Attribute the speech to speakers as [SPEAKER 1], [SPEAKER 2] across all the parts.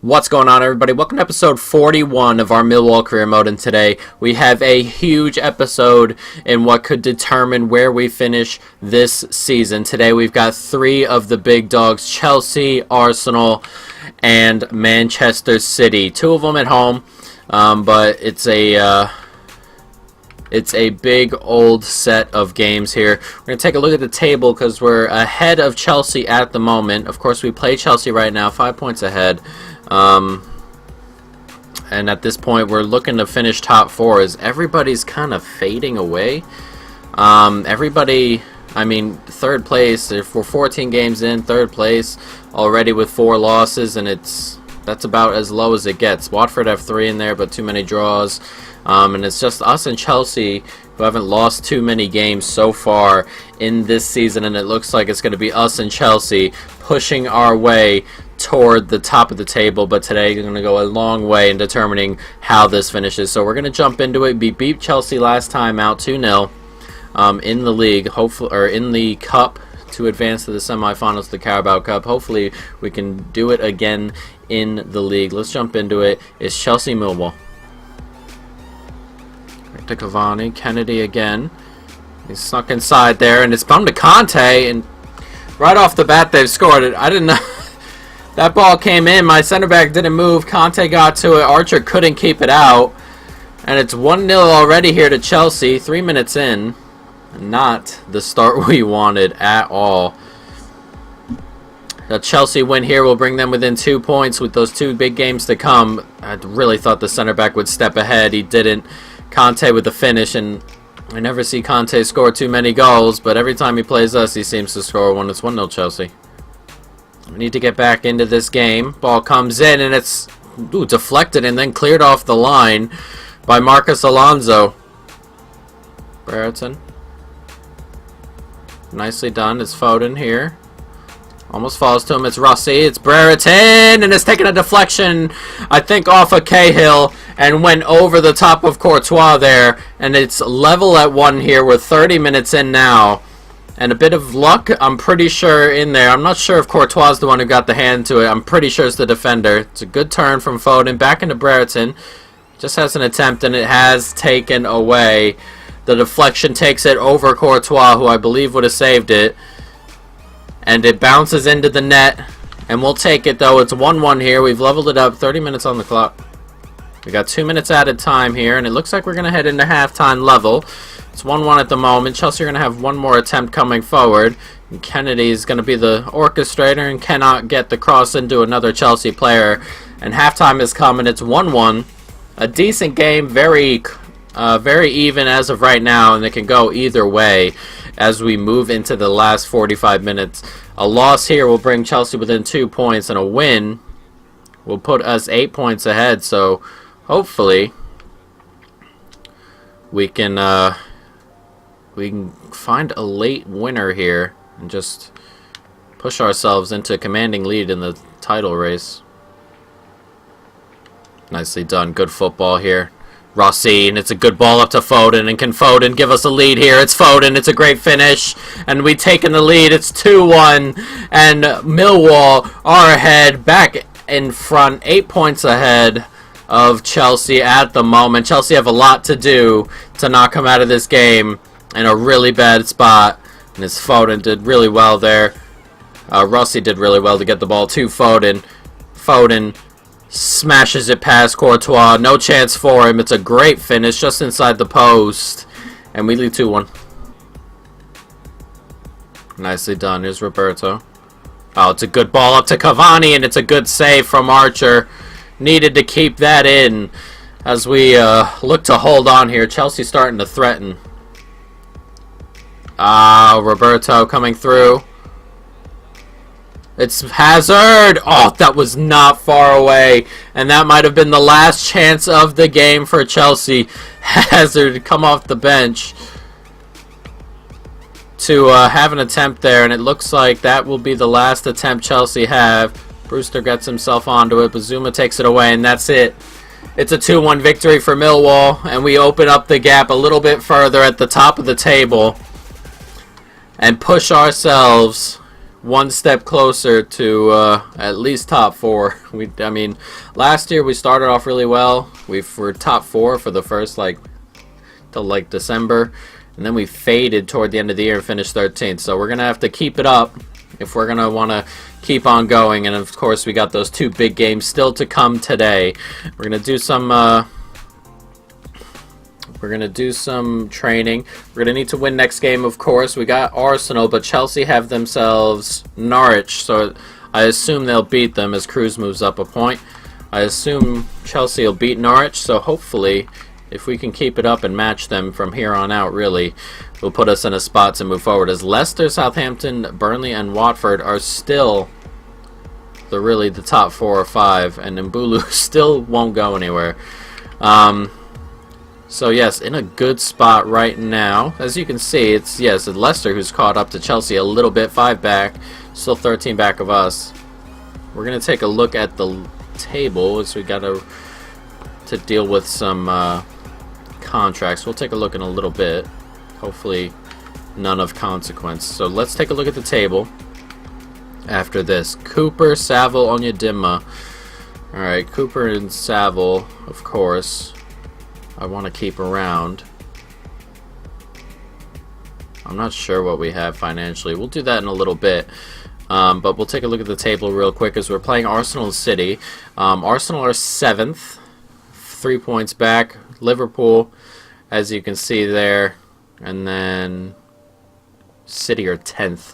[SPEAKER 1] What's going on, everybody? Welcome to episode 41 of our Millwall career mode, and today we have a huge episode in what could determine where we finish this season. Today we've got three of the big dogs: Chelsea, Arsenal, and Manchester City. Two of them at home, but it's a big old set of games here. We're going to take a look at the table because we're ahead of Chelsea at the moment. Of course, we play Chelsea right now, 5 points ahead. And at this point, we're looking to finish top four as everybody's kind of fading away. Third place, if we're 14 games in, third place already with 4 losses, and that's about as low as it gets. Watford have 3 in there, but too many draws. And it's just us and Chelsea who haven't lost too many games so far in this season, and it looks like it's going to be us and Chelsea pushing our way toward the top of the table. But today we're going to go a long way in determining how this finishes. So we're going to jump into it. We beat Chelsea last time out 2-0 in the league, hopefully, or in the cup, to advance to the semifinals of the Carabao Cup. Hopefully we can do it again in the league. Let's jump into it. It's Chelsea Millwall. To Cavani, Kennedy again. He's snuck inside there, and it's bumped to Conte, and right off the bat they've scored it. I didn't know that ball came in. My center back didn't move. Conte got to it. Archer couldn't keep it out, and it's 1-0 already here to Chelsea. 3 minutes in. Not the start we wanted at all. The Chelsea win here will bring them within 2 points with those 2 big games to come. I really thought the center back would step ahead. He didn't. Conte with the finish, and I never see Conte score too many goals, but every time he plays us, he seems to score one. It's 1-0 Chelsea. We need to get back into this game. Ball comes in, and it's deflected and then cleared off the line by Marcus Alonso. Brereton. Nicely done. It's Foden here. Almost falls to him. It's Rossi. It's Brereton, and it's taking a deflection, I think, off of Cahill, and went over the top of Courtois there. And it's level at 1 here. We're 30 minutes in now. And a bit of luck, I'm pretty sure, in there. I'm not sure if Courtois is the one who got the hand to it. I'm pretty sure it's the defender. It's a good turn from Foden. Back into Brereton. Just has an attempt, and it has taken away. The deflection takes it over Courtois, who I believe would have saved it. And it bounces into the net. And we'll take it, though. It's 1-1 here. We've leveled it up. 30 minutes on the clock. We got 2 minutes added time here. And it looks like we're going to head into halftime level. It's 1-1 at the moment. Chelsea are going to have one more attempt coming forward. And Kennedy is going to be the orchestrator and cannot get the cross into another Chelsea player. And halftime is coming. It's 1-1. A decent game. Very even as of right now. And it can go either way as we move into the last 45 minutes. A loss here will bring Chelsea within 2 points, and a win will put us 8 points ahead. So hopefully we can find a late winner here and just push ourselves into a commanding lead in the title race. Nicely done. Good football here. Rossi, and it's a good ball up to Foden, and can Foden give us a lead here? It's Foden. It's a great finish, and we've taken the lead. It's 2-1, and Millwall are ahead, back in front, 8 points ahead of Chelsea at the moment. Chelsea have a lot to do to not come out of this game in a really bad spot, and it's Foden did really well there. Rossi did really well to get the ball to Foden. Foden smashes it past Courtois. No chance for him. It's a great finish just inside the post. And we lead 2-1. Nicely done. Here's Roberto. Oh, it's a good ball up to Cavani, and it's a good save from Archer. Needed to keep that in as we look to hold on here. Chelsea starting to threaten. Roberto coming through. It's Hazard! Oh, that was not far away. And that might have been the last chance of the game for Chelsea. Hazard come off the bench to have an attempt there. And it looks like that will be the last attempt Chelsea have. Brewster gets himself onto it. Bazuma takes it away, and that's it. It's a 2-1 victory for Millwall. And we open up the gap a little bit further at the top of the table. And push ourselves one step closer to at least top 4. I mean, last year we started off really well. We were top 4 for the first till like December, and then we faded toward the end of the year and finished 13th. So we're gonna have to keep it up if we're gonna want to keep on going. And of course, we got those 2 big games still to come today. We're gonna do some. We're going to do some training. We're going to need to win next game, of course. We got Arsenal, but Chelsea have themselves Norwich, so I assume they'll beat them as Cruz moves up a point. I assume Chelsea will beat Norwich, so hopefully, if we can keep it up and match them from here on out, really, will put us in a spot to move forward. As Leicester, Southampton, Burnley, and Watford are still the top 4 or 5, and Mbulu still won't go anywhere. So yes, in a good spot right now. As you can see, it's Leicester who's caught up to Chelsea a little bit, 5 back, still 13 back of us. We're gonna take a look at the table as we got to deal with some contracts. We'll take a look in a little bit. Hopefully, none of consequence. So let's take a look at the table. After this, Cooper, Saville, Onyedinma. All right, Cooper and Saville, of course. I want to keep around. I'm not sure what we have financially. We'll do that in a little bit. But we'll take a look at the table real quick as we're playing Arsenal and City. Arsenal are 7th, 3 points back. Liverpool, as you can see there. And then City are 10th.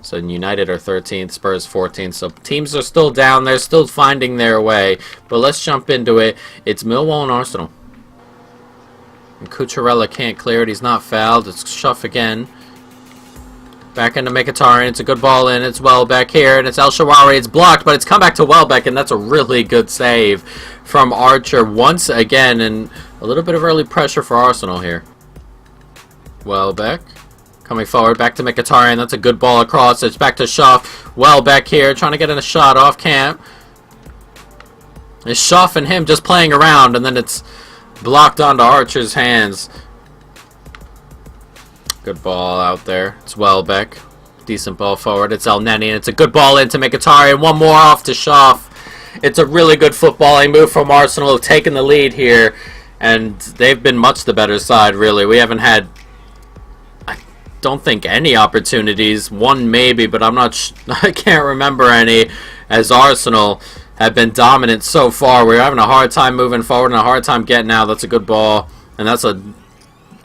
[SPEAKER 1] So United are 13th, Spurs 14th. So teams are still down there, still finding their way. But let's jump into it. It's Millwall and Arsenal. And Cucurella can't clear it. He's not fouled. It's Schuff again. Back into Mkhitaryan. It's a good ball in. It's Welbeck here. And it's El Shaarawy. It's blocked, but it's come back to Welbeck. And that's a really good save from Archer once again. And a little bit of early pressure for Arsenal here. Welbeck. Coming forward. Back to Mkhitaryan. That's a good ball across. It's back to Schuff. Welbeck here. Trying to get in a shot off camp. It's Schuff and him just playing around. And then it's blocked onto Archer's hands. Good ball out there. It's Welbeck. Decent ball forward. It's El Neni, and it's a good ball into Mkhitaryan. One more off to Schuff. It's a really good footballing move from Arsenal, who've taken the lead here, and they've been much the better side, really. We haven't had, I don't think, any opportunities. One maybe, but I can't remember any, as Arsenal have been dominant so far. We're having a hard time moving forward and a hard time getting out. That's a good ball. And that's a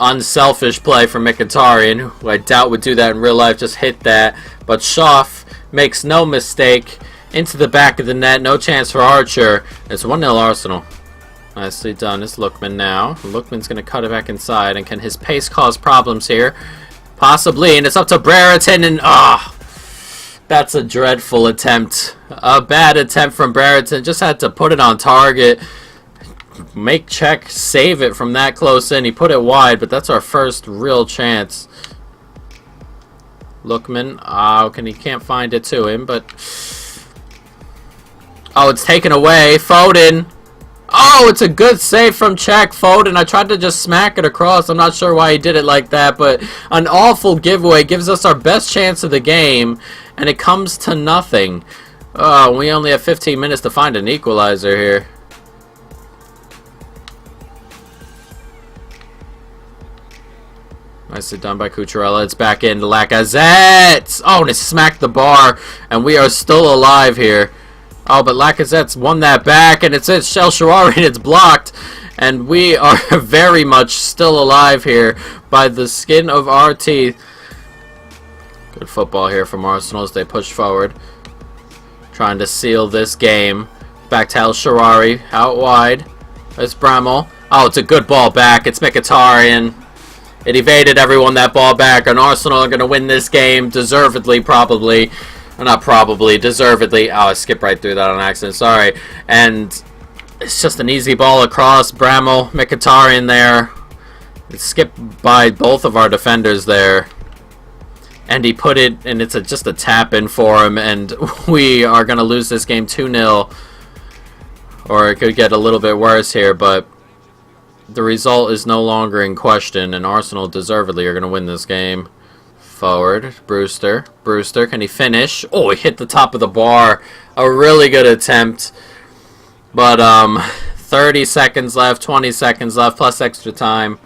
[SPEAKER 1] unselfish play from Mkhitaryan, who I doubt would do that in real life. Just hit that. But Schuff makes no mistake. Into the back of the net. No chance for Archer. It's 1-0 Arsenal. Nicely done. It's Lookman now. Lookman's going to cut it back inside. And can his pace cause problems here? Possibly. And it's up to Brereton. And that's a dreadful attempt. A bad attempt from Brereton. Just had to put it on target. Make check, save it from that close in. He put it wide, but that's our first real chance. Lookman. He can't find it to him, but... Oh, it's taken away. Foden. Oh, it's a good save from Czech. Foden. I tried to just smack it across. I'm not sure why he did it like that, but an awful giveaway. Gives us our best chance of the game, and it comes to nothing. Oh, we only have 15 minutes to find an equalizer here. Nicely done by Cucurella. It's back into Lacazette. Oh, and it smacked the bar, and we are still alive here. Oh, but Lacazette's won that back, and it's El Shaarawy, and it's blocked. And we are very much still alive here by the skin of our teeth. Good football here from Arsenal as they push forward. Trying to seal this game. Back to El Shaarawy, out wide. There's Bramall. Oh, it's a good ball back. It's Mkhitaryan. It evaded everyone, that ball back, and Arsenal are going to win this game deservedly, probably. Not probably, deservedly. Oh, I skipped right through that on accident. Sorry. And it's just an easy ball across. Bramall, Mkhitaryan there. It skipped by both of our defenders there. And he put it, and it's just a tap in for him. And we are going to lose this game 2-0. Or it could get a little bit worse here, but the result is no longer in question. And Arsenal deservedly are going to win this game. Forward, Brewster. Brewster, can he finish? Oh, he hit the top of the bar. A really good attempt. But, 30 seconds left, 20 seconds left, plus extra time.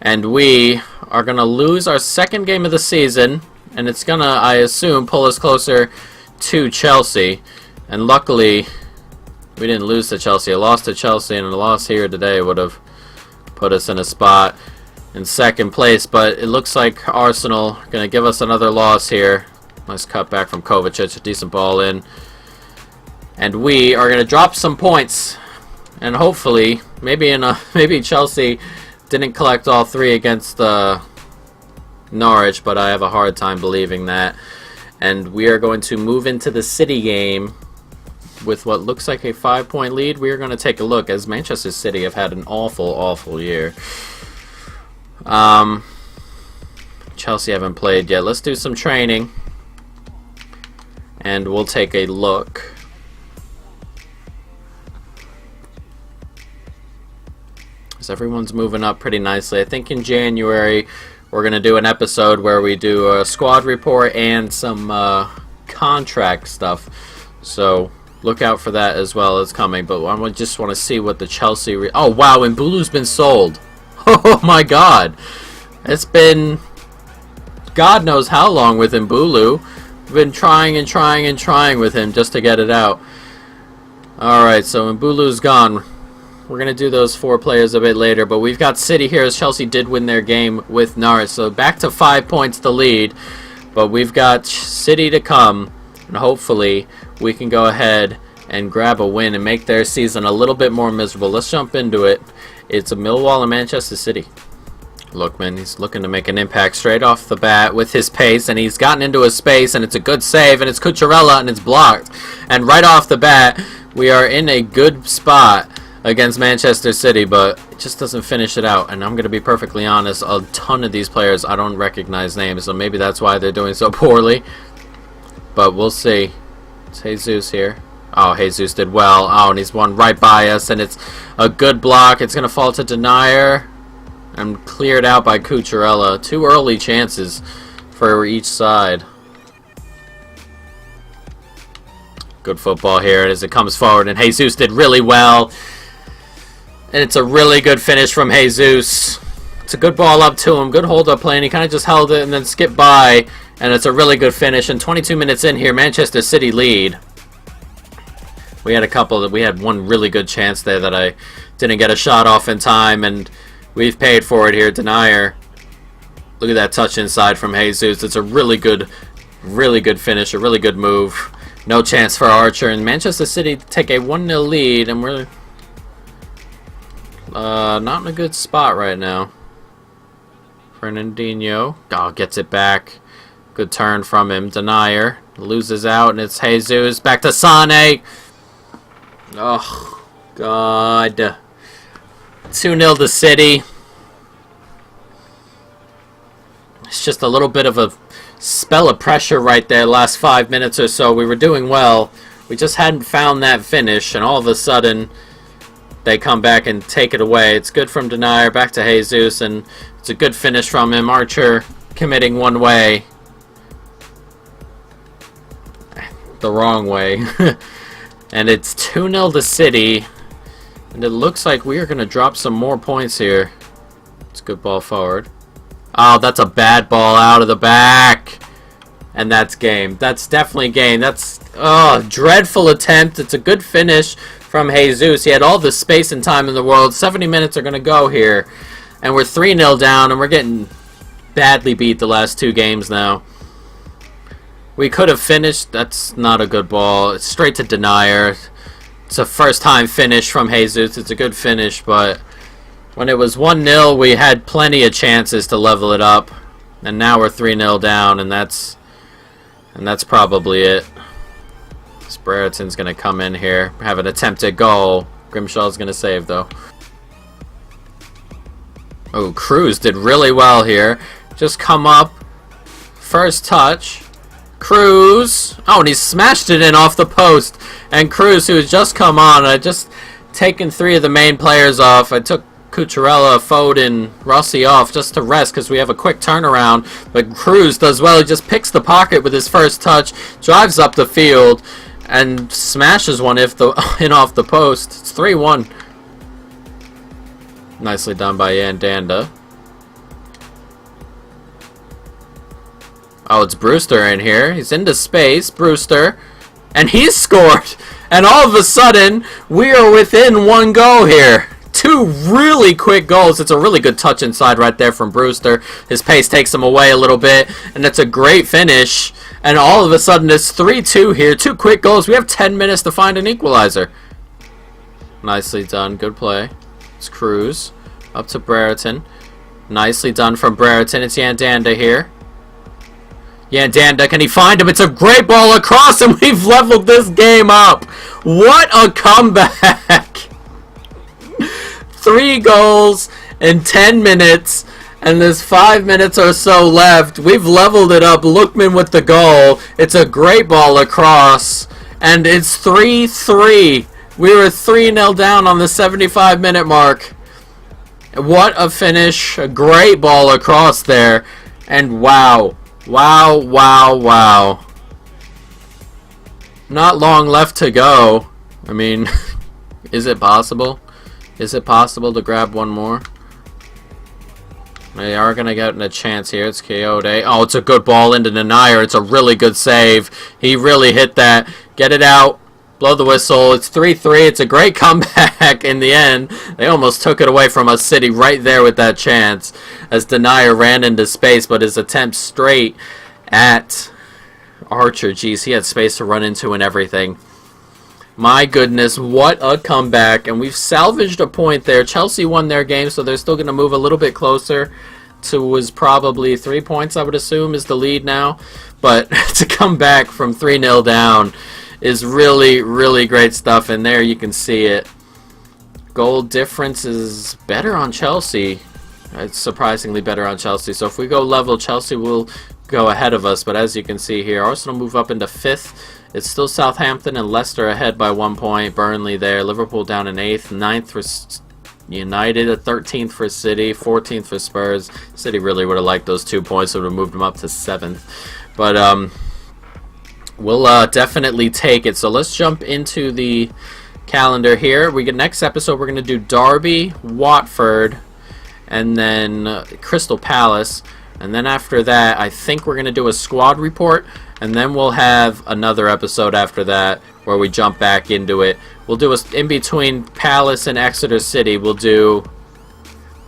[SPEAKER 1] And we are going to lose our second game of the season. And it's going to, I assume, pull us closer to Chelsea. And luckily, we didn't lose to Chelsea. A loss to Chelsea and a loss here today would have put us in a spot in second place. But it looks like Arsenal are going to give us another loss here. Nice cut back from Kovacic. A decent ball in. And we are going to drop some points. And hopefully, maybe Chelsea didn't collect all three against Norwich, but I have a hard time believing that. And we are going to move into the City game with what looks like a 5-point lead. We are going to take a look, as Manchester City have had an awful year. Chelsea haven't played yet. Let's do some training, and we'll take a look. So everyone's moving up pretty nicely. I think in January we're going to do an episode where we do a squad report and some contract stuff. So look out for that as well. It's coming. But I just want to see what the Chelsea... oh, wow. And Mbulu's been sold. Oh, my God. It's been God knows how long with Mbulu. We've been trying with him just to get it out. Alright, so Mbulu's gone. We're going to do those 4 players a bit later, but we've got City here as Chelsea did win their game with Norwich. So back to 5 points to lead, but we've got City to come, and hopefully we can go ahead and grab a win and make their season a little bit more miserable. Let's jump into it. It's a Millwall and Manchester City. Look, man, he's looking to make an impact straight off the bat with his pace, and he's gotten into a space, and it's a good save, and it's Cucurella, and it's blocked. And right off the bat, we are in a good spot against Manchester City, but it just doesn't finish it out. And I'm going to be perfectly honest, a ton of these players I don't recognize names, so maybe that's why they're doing so poorly. But we'll see. It's Jesus here. Oh, Jesus did well. Oh, and he's one right by us, and it's a good block. It's going to fall to Denier and cleared out by Cucurella. 2 early chances for each side. Good football here as it comes forward, and Jesus did really well. And it's a really good finish from Jesus. It's a good ball up to him. Good hold-up play, and he kind of just held it and then skipped by. And it's a really good finish. And 22 minutes in here, Manchester City lead. We had one really good chance there that I didn't get a shot off in time, and we've paid for it here. Denier. Look at that touch inside from Jesus. It's a really good finish, a really good move. No chance for Archer, and Manchester City take a 1-0 lead, and we're not in a good spot right now. Fernandinho. Oh, gets it back. Good turn from him. Denier loses out, and it's Jesus. Back to Sane. Oh, God. 2-0 to City. It's just a little bit of a spell of pressure right there last 5 minutes or so. We were doing well. We just hadn't found that finish, and all of a sudden they come back and take it away. It's good from Denier, back to Jesus, and it's a good finish from him. Archer committing one way. The wrong way. And it's 2-0 to City. And it looks like we are going to drop some more points here. It's a good ball forward. Oh, that's a bad ball out of the back. And that's game. That's definitely game. That's, oh, dreadful attempt. It's a good finish from Jesus. He had all the space and time in the world. 70 minutes are going to go here. And we're 3-0 down, and we're getting badly beat the last 2 games now. We could have finished. That's not a good ball. It's straight to Denier. It's a first-time finish from Jesus. It's a good finish, but when it was 1-0, we had plenty of chances to level it up. And now we're 3-0 down, and that's probably it. Brereton's going to come in here, have an attempted goal. Grimshaw's going to save, though. Oh, Cruz did really well here. Just come up. First touch. Cruz. Oh, and he smashed it in off the post. And Cruz, who has just come on, I just taken 3 of the main players off. I took Cucurella, Foden, Rossi off just to rest because we have a quick turnaround. But Cruz does well. He just picks the pocket with his first touch, drives up the field, and smashes one in off the post. It's 3-1. Nicely done by Yandanda. Oh, it's Brewster in here. He's into space. Brewster. And he's scored. And all of a sudden, we are within one goal here. Two really quick goals. It's a really good touch inside right there from Brewster. His pace takes him away a little bit. And it's a great finish. And all of a sudden, it's 3-2 here. Two quick goals. We have 10 minutes to find an equalizer. Nicely done. Good play. It's Cruz. Up to Brereton. Nicely done from Brereton. It's Yandanda here. Yandanda, can he find him? It's a great ball across, and we've leveled this game up. What a comeback. 3 goals in 10 minutes, and there's 5 minutes or so left. We've leveled it up. Lookman with the goal. It's a great ball across, and it's 3-3. We were 3-0 down on the 75-minute mark. What a finish. A great ball across there, and wow. Wow, wow, wow. Not long left to go. I mean, is it possible? Is it possible to grab one more? They are going to get a chance here. It's Coyote. Oh, it's a good ball into Denier. It's a really good save. He really hit that. Get it out. Blow the whistle. It's 3-3. It's a great comeback in the end. They almost took it away from us City right there with that chance as Denier ran into space, but his attempt straight at Archer. Geez, he had space to run into and everything. My goodness, what a comeback. And we've salvaged a point there. Chelsea won their game, so they're still going to move a little bit closer to was probably 3 points, I would assume, is the lead now. But to come back from 3-0 down is really, really great stuff. And there you can see it. Goal difference is better on Chelsea. It's surprisingly better on Chelsea. So if we go level, Chelsea will go ahead of us. But as you can see here, Arsenal move up into 5th. It's still Southampton and Leicester ahead by 1 point. Burnley there. Liverpool down in 8th. 9th for United. 13th for City. 14th for Spurs. City really would have liked those 2 points. So would have moved them up to 7th. But we'll definitely take it. So let's jump into the calendar here. Next episode, we're going to do Derby, Watford, and then Crystal Palace. And then after that, I think we're going to do a squad report. And then we'll have another episode after that where we jump back into it. We'll do in between Palace and Exeter City, we'll do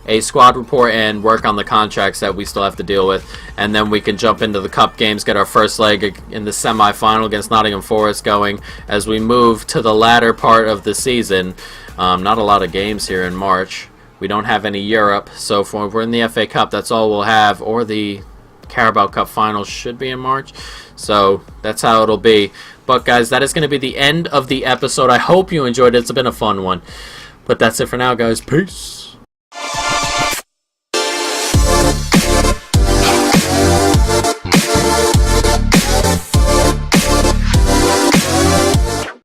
[SPEAKER 1] a squad report and work on the contracts that we still have to deal with. And then we can jump into the cup games, get our first leg in the semi-final against Nottingham Forest going as we move to the latter part of the season. Not a lot of games here in March. We don't have any Europe, so if we're in the FA Cup, that's all we'll have, or the Carabao Cup final should be in March. So that's how it'll be. But guys, that is going to be the end of the episode. I hope you enjoyed it. It's been a fun one. But that's it for now, guys. Peace.